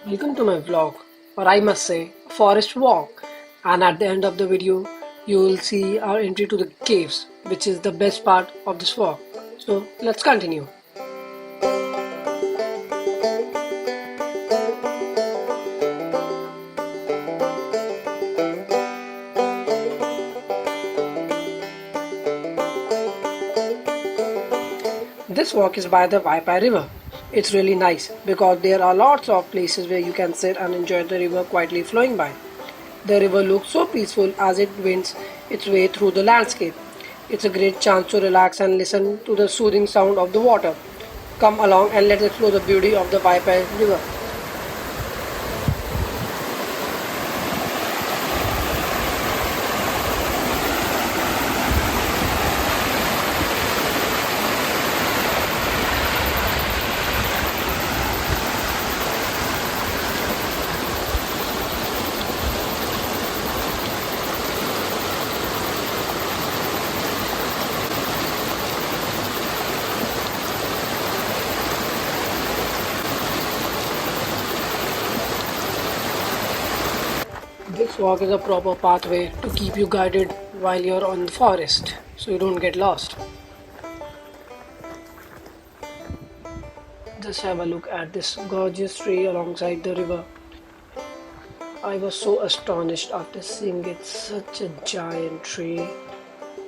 Welcome to my vlog, or I must say, a forest walk. And at the end of the video, you will see our entry to the caves, which is the best part of this walk. So let's continue. This walk is by the Waipā River. It's really nice because there are lots of places where you can sit and enjoy the river quietly flowing by. The river looks so peaceful as it winds its way through the landscape. It's a great chance to relax and listen to the soothing sound of the water. Come along and let's explore the beauty of the Waipā River. This walk is a proper pathway to keep you guided while you're on the forest, so you don't get lost. Just have a look at this gorgeous tree alongside the river. I was so astonished after seeing it, such a giant tree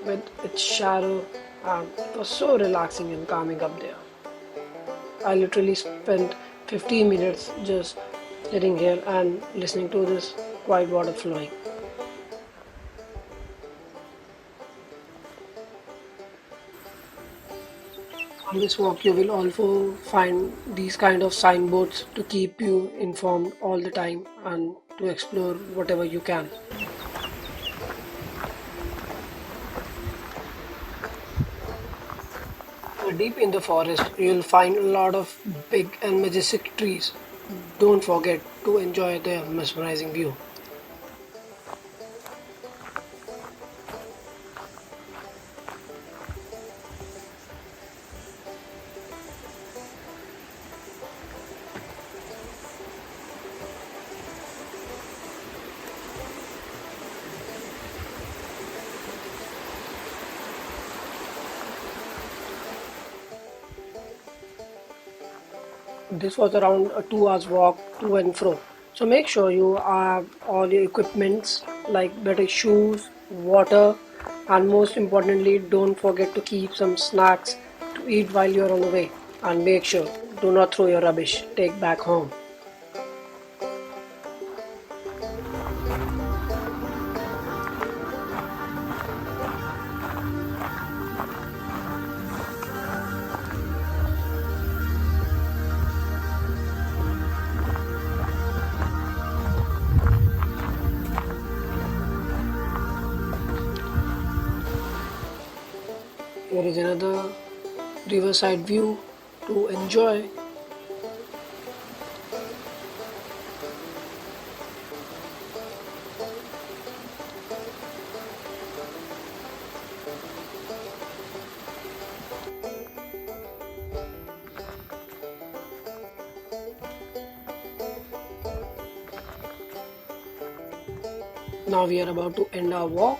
with its shadow, and it was so relaxing and calming up there. I literally spent 15 minutes just sitting here and listening to this quiet water flowing. On this walk, you will also find these kind of signboards to keep you informed all the time and to explore whatever you can. Deep in the forest, you'll find a lot of big and majestic trees. Don't forget to enjoy the mesmerizing view. This was around a 2 hours walk to and fro. So make sure you have all your equipments like better shoes, water, and most importantly, don't forget to keep some snacks to eat while you're on the way. And make sure do not throw your rubbish, take back home. Here is another riverside view to enjoy. Now we are about to end our walk.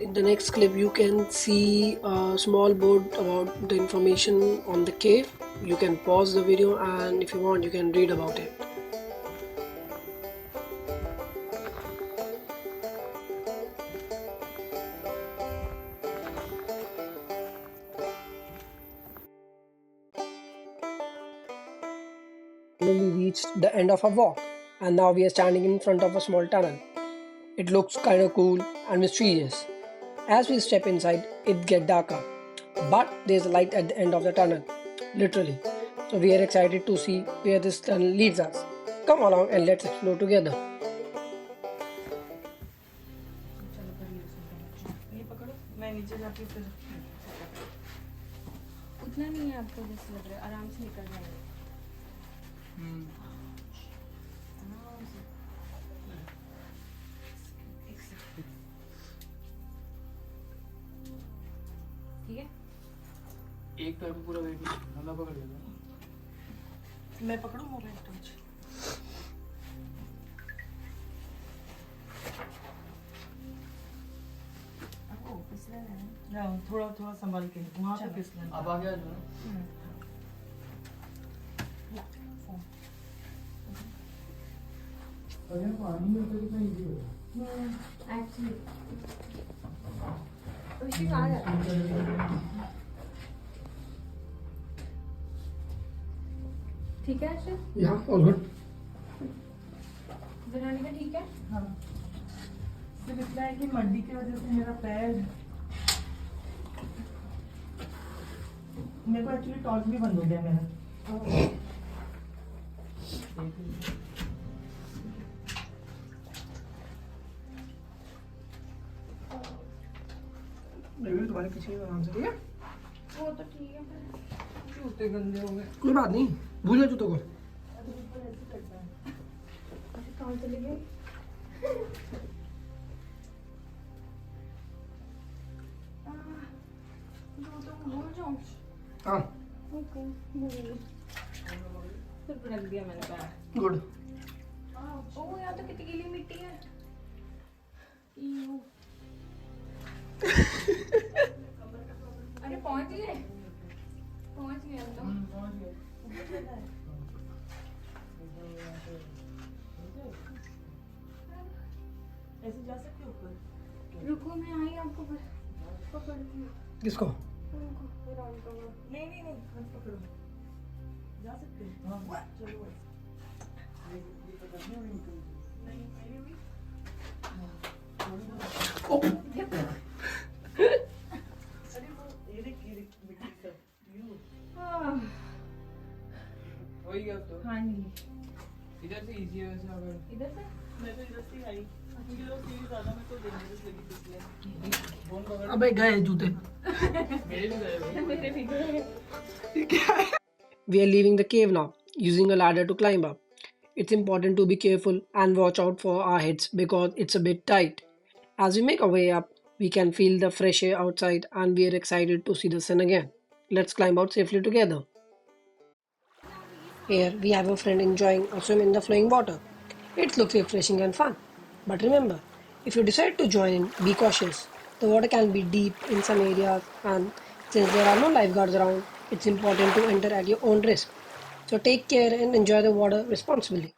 In the next clip you can see a small board about the information on the cave. You can pause the video and if you want you can read about it. We reached the end of our walk and now we are standing in front of a small tunnel. It looks kind of cool and mysterious. As we step inside, it gets darker, but there's a light at the end of the tunnel, literally. So we are excited to see where this tunnel leads us. Come along and let's explore together. उतना नहीं है आपको जैसे लग रहा है आराम से निकल जाएगा ठीक है एक पैर पे पूरा वेट नहीं पकड़ लेगा मैं पकड़ूं मोबाइल टॉर्च? आपको फिसलना है ना, थोड़ा थोड़ा संभाल के वहाँ पे फिसलना। अब आ गया जो या फोन अगर पानी में तो कितना इजी होगा। एक्चुअली उसी आ गया। ठीक है अर्षद? या ऑल गुड। जनानी का ठीक है? हाँ, सिर्फ इतना है कि मड्डी की वजह से मेरा पैर, मेरे को एक्चुअली टॉर्च भी बंद हो गया मेरा। तुम्हारे पीछे आराम से, ठीक है? वो तो ठीक है पर जूते गंदे हो गए। कोई बात नहीं, भूल जा जूतों को। कहाँ चले गए? तो भूल जाऊँ। हाँ ओके सिर्फ रख दिया मैंने पैर। गुड। ओ यहाँ तो कितनी गीली मिट्टी है। अरे पहुँच गए हम तो। ऐसे जा सकते हो ऊपर? रुको मैं आई आपको पकड़ लूँ। किसको? नहीं नहीं नहीं, मत पकड़ो, जा सकते हो। हाँ चलो। नहीं मेरी भी अरे वो ये देख मिट्टी का व्यू। हो ही गया तो। हाँ नहीं इधर से इजी है वैसे अगर इधर से मैं तो इधर से ही आई, मुझे तो सीढ़ी ज्यादा मेरे को डेंजरस लगी इसलिए। फोन पकड़। अबे गए जूते। मेरे भी गए भाई। मेरे भी गए। We are leaving the cave now, using a ladder to climb up. It's important to be careful and watch out for our heads because it's a bit tight. As we make our way up, we can feel the fresh air outside and we are excited to see the sun again. Let's climb out safely together. Here we have a friend enjoying a swim in the flowing water. It looks refreshing and fun. But remember, if you decide to join in, be cautious. The water can be deep in some areas and since there are no lifeguards around, it's important to enter at your own risk. So take care and enjoy the water responsibly.